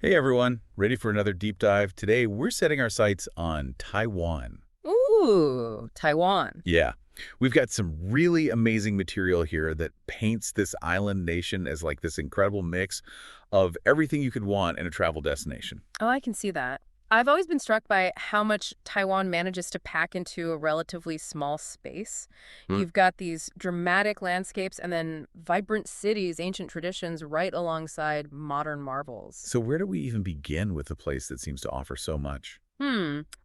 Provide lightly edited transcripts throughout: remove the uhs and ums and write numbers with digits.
Hey everyone, ready for another deep dive? Today we're setting our sights on Taiwan. Ooh, Taiwan. Yeah, we've got some really amazing material here that paints this island nation as like this incredible mix of everything you could want in a travel destination. Oh, I can see that. I've always been struck by how much Taiwan manages to pack into a relatively small space. Hmm. You've got these dramatic landscapes and then vibrant cities, ancient traditions right alongside modern marvels. So where do we even begin with a place that seems to offer so much?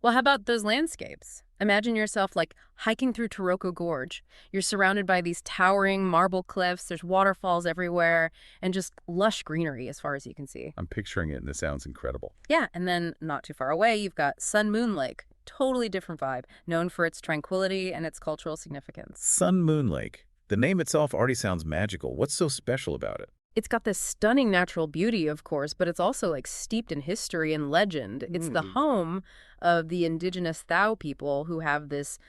Well, how about those landscapes? Imagine yourself like hiking through Taroko Gorge. You're surrounded by these towering marble cliffs, there's waterfalls everywhere, and just lush greenery as far as you can see. I'm picturing it and this sounds incredible. Yeah, and then not too far away, you've got Sun Moon Lake. Totally different vibe, known for its tranquility and its cultural significance. Sun Moon Lake. The name itself already sounds magical. What's so special about it? It's got this stunning natural beauty, of course, but it's also like steeped in history and legend. It's the home of the indigenous Thao people who have this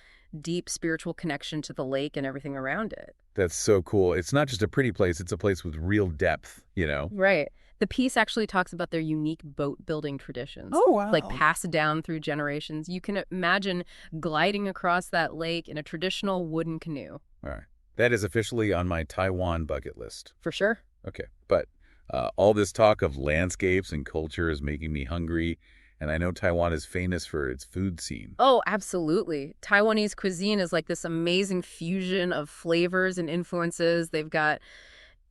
deep spiritual connection to the lake and everything around it. That's so cool. It's not just a pretty place, it's a place with real depth. Right. The piece actually talks about their unique boat building traditions, Oh, like wow. passed down through generations. You can imagine gliding across that lake in a traditional wooden canoe. All right. That is officially on my Taiwan bucket list. For sure. Okay. But all this talk of landscapes and culture is making me hungry. And I know Taiwan is famous for its food scene. Oh, absolutely. Taiwanese cuisine is like this amazing fusion of flavors and influences. They've got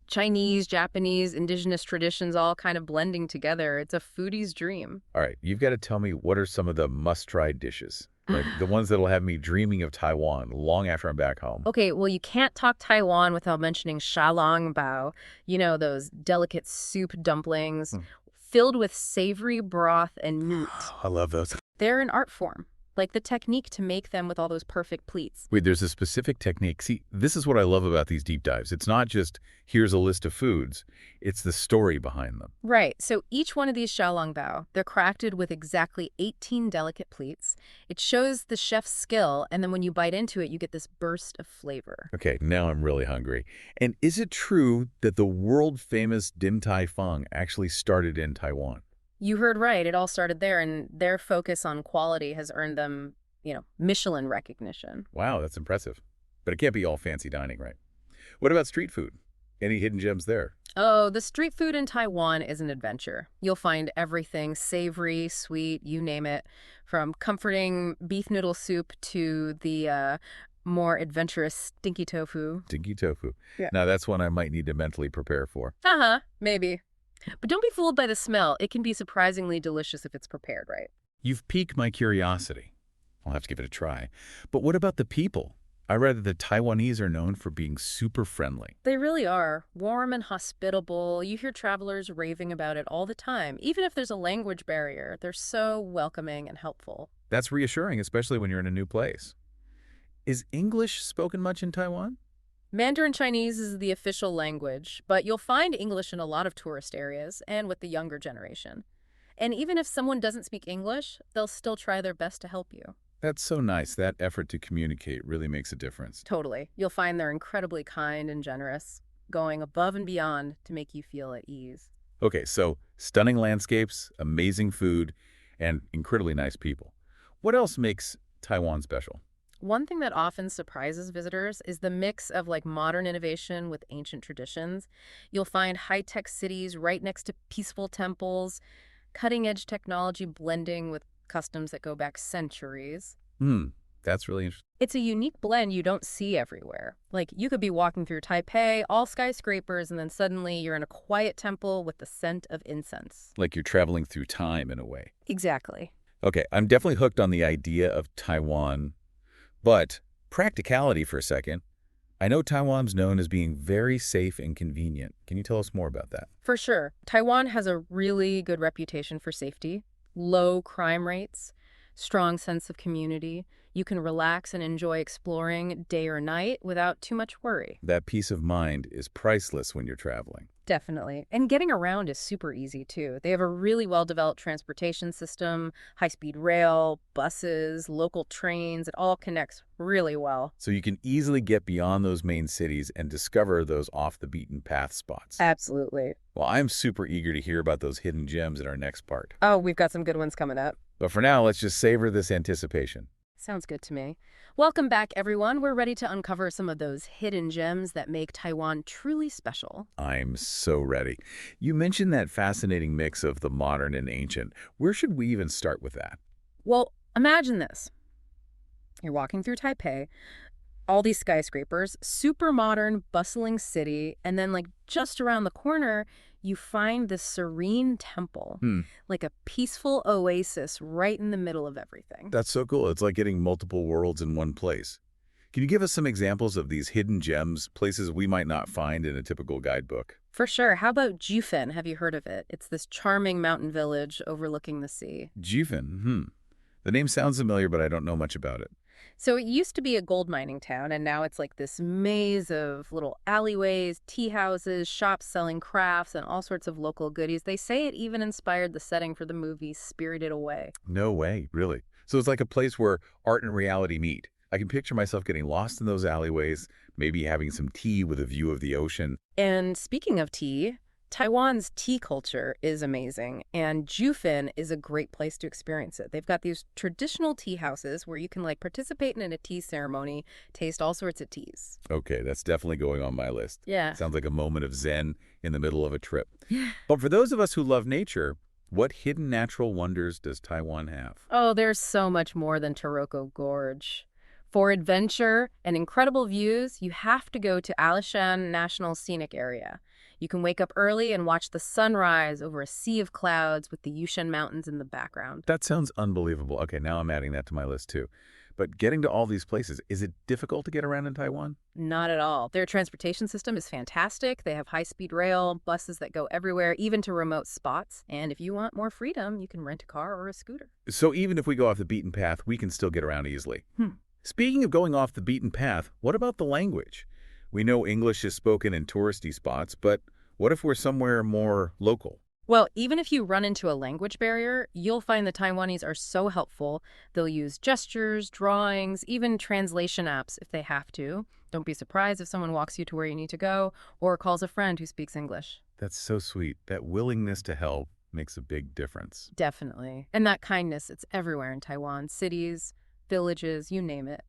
Chinese, Japanese, indigenous traditions all kind of blending together. It's a foodie's dream. All right. You've got to tell me what are some of the must-try dishes? Like the ones that'll have me dreaming of Taiwan long after I'm back home. Okay, well, you can't talk Taiwan without mentioning bao. Those delicate soup dumplings Hmm. filled with savory broth and meat. I love those. They're an art form, like the technique to make them with all those perfect pleats. Wait, there's a specific technique. See, this is what I love about these deep dives. It's not just here's a list of foods, it's the story behind them. Right, so each one of these bao, they're crafted with exactly 18 delicate pleats. It shows the chef's skill, and then when you bite into it, you get this burst of flavor. Okay, now I'm really hungry. And is it true that the world-famous Din Tai Fung actually started in Taiwan? You heard right. It all started there, and their focus on quality has earned them, Michelin recognition. Wow, that's impressive. But it can't be all fancy dining, right? What about street food? Any hidden gems there? Oh, the street food in Taiwan is an adventure. You'll find everything savory, sweet, you name it, from comforting beef noodle soup to the more adventurous stinky tofu. Dinky tofu. Yeah. Now that's one I might need to mentally prepare for. Uh-huh, maybe. But don't be fooled by the smell. It can be surprisingly delicious if it's prepared right. You've piqued my curiosity. I'll have to give it a try. But what about the people? I read that the Taiwanese are known for being super friendly. They really are. Warm and hospitable. You hear travelers raving about it all the time. Even if there's a language barrier, they're so welcoming and helpful. That's reassuring, especially when you're in a new place. Is English spoken much in Taiwan? Mandarin Chinese is the official language, but you'll find English in a lot of tourist areas and with the younger generation. And even if someone doesn't speak English, they'll still try their best to help you. That's so nice. That effort to communicate really makes a difference. Totally. You'll find they're incredibly kind and generous, going above and beyond to make you feel at ease. Okay, so stunning landscapes, amazing food, and incredibly nice people. What else makes Taiwan special? One thing that often surprises visitors is the mix of like modern innovation with ancient traditions. You'll find high-tech cities right next to peaceful temples, cutting-edge technology blending with customs that go back centuries. That's really interesting. It's a unique blend you don't see everywhere. Like you could be walking through Taipei, all skyscrapers, and then suddenly you're in a quiet temple with the scent of incense. Like you're traveling through time in a way. Exactly. Okay, I'm definitely hooked on the idea of Taiwan, but practicality for a second. I know Taiwan's known as being very safe and convenient. Can you tell us more about that? For sure. Taiwan has a really good reputation for safety, low crime rates, strong sense of community. You can relax and enjoy exploring day or night without too much worry. That peace of mind is priceless when you're traveling. Definitely. And getting around is super easy too. They have a really well-developed transportation system, high-speed rail, buses, local trains. It all connects really well. So you can easily get beyond those main cities and discover those off-the-beaten-path spots. Absolutely. Well, I'm super eager to hear about those hidden gems in our next part. Oh, we've got some good ones coming up. But for now, let's just savor this anticipation. Sounds good to me. Welcome back, everyone. We're ready to uncover some of those hidden gems that make Taiwan truly special. I'm so ready. You mentioned that fascinating mix of the modern and ancient. Where should we even start with that? Well, imagine this. You're walking through Taipei, all these skyscrapers, super modern, bustling city, and then like just around the corner, you find this serene temple, like a peaceful oasis right in the middle of everything. That's so cool. It's like getting multiple worlds in one place. Can you give us some examples of these hidden gems, places we might not find in a typical guidebook? For sure. How about Jufen? Have you heard of it? It's this charming mountain village overlooking the sea. Jifen, The name sounds familiar, but I don't know much about it. So it used to be a gold mining town, and now it's like this maze of little alleyways, tea houses, shops selling crafts, and all sorts of local goodies. They say it even inspired the setting for the movie Spirited Away. No way, really. So it's like a place where art and reality meet. I can picture myself getting lost in those alleyways, maybe having some tea with a view of the ocean. And speaking of tea, Taiwan's tea culture is amazing, and Jufen is a great place to experience it. They've got these traditional tea houses where you can like participate in a tea ceremony, taste all sorts of teas. Okay, that's definitely going on my list. Yeah. Sounds like a moment of zen in the middle of a trip. But for those of us who love nature, what hidden natural wonders does Taiwan have? Oh, there's so much more than Taroko Gorge. For adventure and incredible views, you have to go to Alishan National Scenic Area. You can wake up early and watch the sunrise over a sea of clouds with the Yushan Mountains in the background. That sounds unbelievable. Okay, now I'm adding that to my list too. But getting to all these places, is it difficult to get around in Taiwan? Not at all. Their transportation system is fantastic. They have high-speed rail, buses that go everywhere, even to remote spots. And if you want more freedom, you can rent a car or a scooter. So even if we go off the beaten path, we can still get around easily. Speaking of going off the beaten path, what about the language? We know English is spoken in touristy spots, but what if we're somewhere more local? Well, even if you run into a language barrier, you'll find the Taiwanese are so helpful. They'll use gestures, drawings, even translation apps if they have to. Don't be surprised if someone walks you to where you need to go or calls a friend who speaks English. That's so sweet. That willingness to help makes a big difference. Definitely. And that kindness, it's everywhere in Taiwan. Cities, villages, you name it.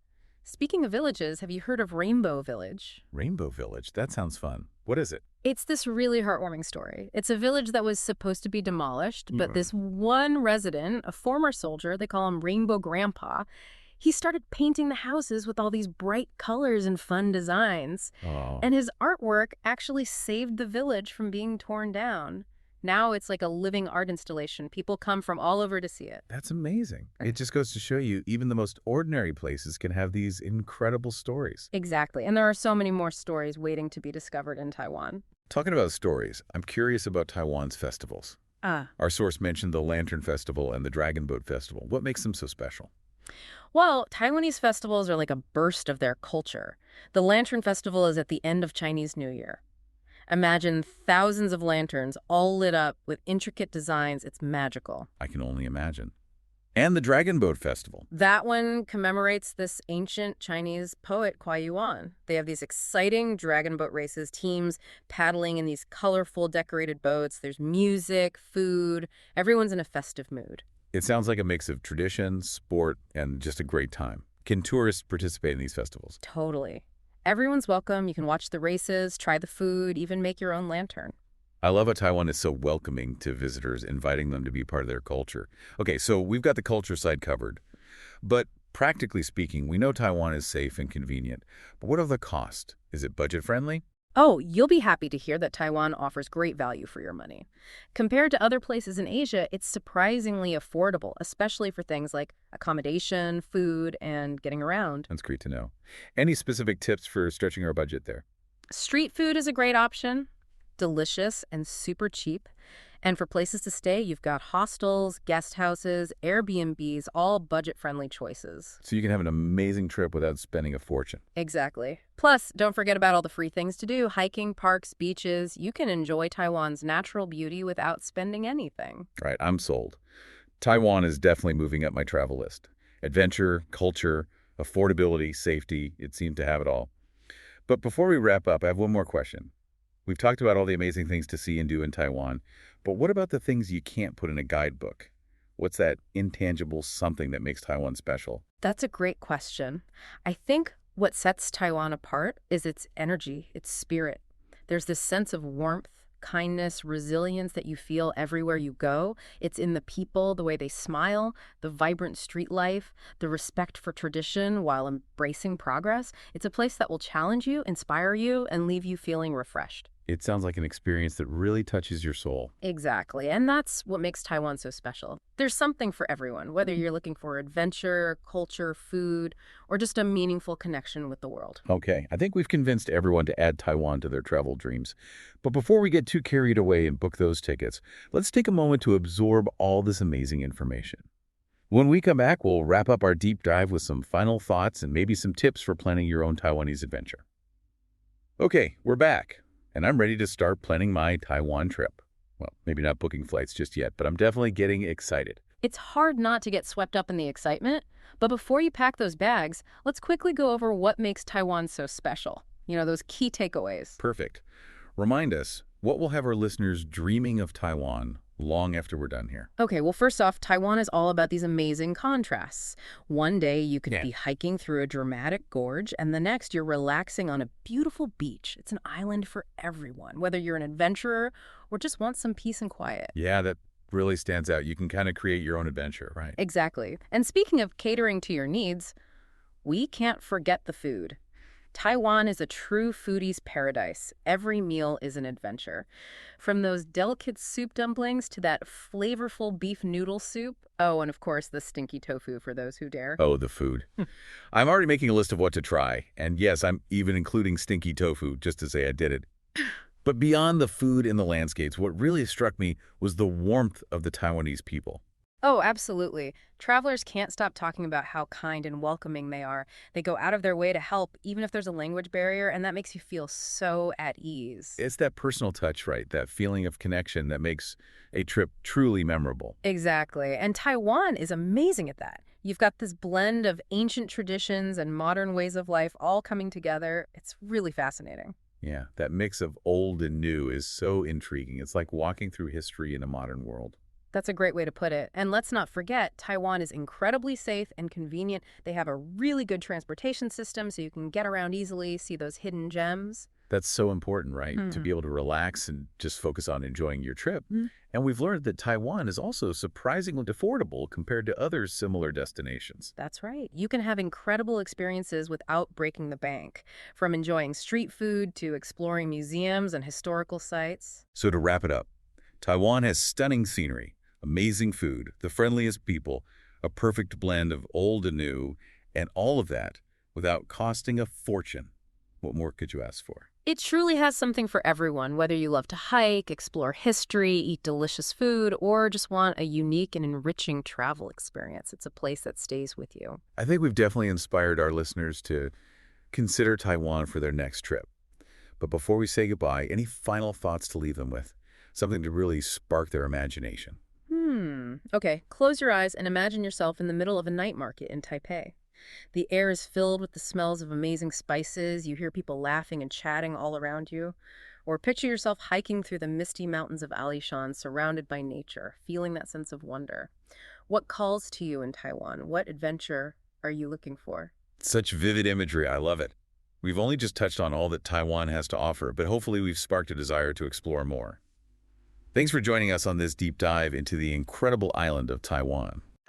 Speaking of villages, have you heard of Rainbow Village? Rainbow Village, that sounds fun. What is it? It's this really heartwarming story. It's a village that was supposed to be demolished, but this one resident, a former soldier, they call him Rainbow Grandpa, he started painting the houses with all these bright colors and fun designs. Oh, And his artwork actually saved the village from being torn down. Now it's like a living art installation. People come from all over to see it. that's amazing. It just goes to show you, even the most ordinary places can have these incredible stories. Exactly. And there are so many more stories waiting to be discovered in Taiwan. Talking about stories, I'm curious about Taiwan's festivals. Our source mentioned the Lantern Festival and the Dragon Boat Festival. What makes them so special? Well, Taiwanese festivals are like a burst of their culture. The Lantern Festival is at the end of Chinese New Year. Imagine thousands of lanterns all lit up with intricate designs. It's magical. I can only imagine. And the Dragon Boat Festival. That one commemorates this ancient Chinese poet, Kuai Yuan. They have these exciting dragon boat races, teams paddling in these colorful decorated boats. There's music, food. Everyone's in a festive mood. It sounds like a mix of tradition, sport, and just a great time. Can tourists participate in these festivals? Totally. Everyone's welcome. You can watch the races, try the food, even make your own lantern. I love how Taiwan is so welcoming to visitors, inviting them to be part of their culture. Okay, so we've got the culture side covered. But practically speaking, we know Taiwan is safe and convenient. But what of the cost? Is it budget-friendly? Oh, you'll be happy to hear that Taiwan offers great value for your money. Compared to other places in Asia, it's surprisingly affordable, especially for things like accommodation, food, and getting around. That's great to know. Any specific tips for stretching our budget there? Street food is a great option. Delicious and super cheap. And for places to stay, you've got hostels, guest houses, Airbnbs, all budget-friendly choices. So you can have an amazing trip without spending a fortune. Exactly. Plus, don't forget about all the free things to do, hiking, parks, beaches. You can enjoy Taiwan's natural beauty without spending anything. Right, I'm sold. Taiwan is definitely moving up my travel list. Adventure, culture, affordability, safety, it seemed to have it all. But before we wrap up, I have one more question. We've talked about all the amazing things to see and do in Taiwan, but what about the things you can't put in a guidebook? What's that intangible something that makes Taiwan special? That's a great question. I think what sets Taiwan apart is its energy, its spirit. There's this sense of warmth, kindness, resilience that you feel everywhere you go. It's in the people, the way they smile, the vibrant street life, the respect for tradition while embracing progress. It's a place that will challenge you, inspire you, and leave you feeling refreshed. It sounds like an experience that really touches your soul. Exactly, and that's what makes Taiwan so special. There's something for everyone, whether you're looking for adventure, culture, food, or just a meaningful connection with the world. Okay, I think we've convinced everyone to add Taiwan to their travel dreams. But before we get too carried away and book those tickets, let's take a moment to absorb all this amazing information. When we come back, we'll wrap up our deep dive with some final thoughts and maybe some tips for planning your own Taiwanese adventure. Okay, we're back, and I'm ready to start planning my Taiwan trip. Well, maybe not booking flights just yet, but I'm definitely getting excited. It's hard not to get swept up in the excitement, but before you pack those bags, let's quickly go over what makes Taiwan so special. Those key takeaways. Perfect. Remind us, what will have our listeners dreaming of Taiwan long after we're done here? Okay, well, first off, Taiwan is all about these amazing contrasts. One day you could be hiking through a dramatic gorge, and the next you're relaxing on a beautiful beach. It's an island for everyone, whether you're an adventurer or just want some peace and quiet. Yeah, that really stands out. You can kind of create your own adventure, right? Exactly. And speaking of catering to your needs, we can't forget the food. Taiwan is a true foodie's paradise. Every meal is an adventure. From those delicate soup dumplings to that flavorful beef noodle soup. Oh, and of course, the stinky tofu for those who dare. Oh, the food. I'm already making a list of what to try. And yes, I'm even including stinky tofu, just to say I did it. But beyond the food and the landscapes, what really struck me was the warmth of the Taiwanese people. Oh, absolutely. Travelers can't stop talking about how kind and welcoming they are. They go out of their way to help, even if there's a language barrier, and that makes you feel so at ease. It's that personal touch, right? That feeling of connection that makes a trip truly memorable. Exactly. And Taiwan is amazing at that. You've got this blend of ancient traditions and modern ways of life all coming together. It's really fascinating. Yeah, that mix of old and new is so intriguing. It's like walking through history in a modern world. That's a great way to put it. And let's not forget, Taiwan is incredibly safe and convenient. They have a really good transportation system so you can get around easily, see those hidden gems. That's so important, right? To be able to relax and just focus on enjoying your trip. And we've learned that Taiwan is also surprisingly affordable compared to other similar destinations. That's right. You can have incredible experiences without breaking the bank, from enjoying street food to exploring museums and historical sites. So to wrap it up, Taiwan has stunning scenery, amazing food, the friendliest people, a perfect blend of old and new, and all of that without costing a fortune. What more could you ask for? It truly has something for everyone, whether you love to hike, explore history, eat delicious food, or just want a unique and enriching travel experience. It's a place that stays with you. I think we've definitely inspired our listeners to consider Taiwan for their next trip. But before we say goodbye, any final thoughts to leave them with? Something to really spark their imagination. Okay, close your eyes and imagine yourself in the middle of a night market in Taipei. The air is filled with the smells of amazing spices. You hear people laughing and chatting all around you. Or picture yourself hiking through the misty mountains of Alishan, surrounded by nature, feeling that sense of wonder. What calls to you in Taiwan? What adventure are you looking for? Such vivid imagery. I love it. We've only just touched on all that Taiwan has to offer, but hopefully we've sparked a desire to explore more. Thanks for joining us on this deep dive into the incredible island of Taiwan.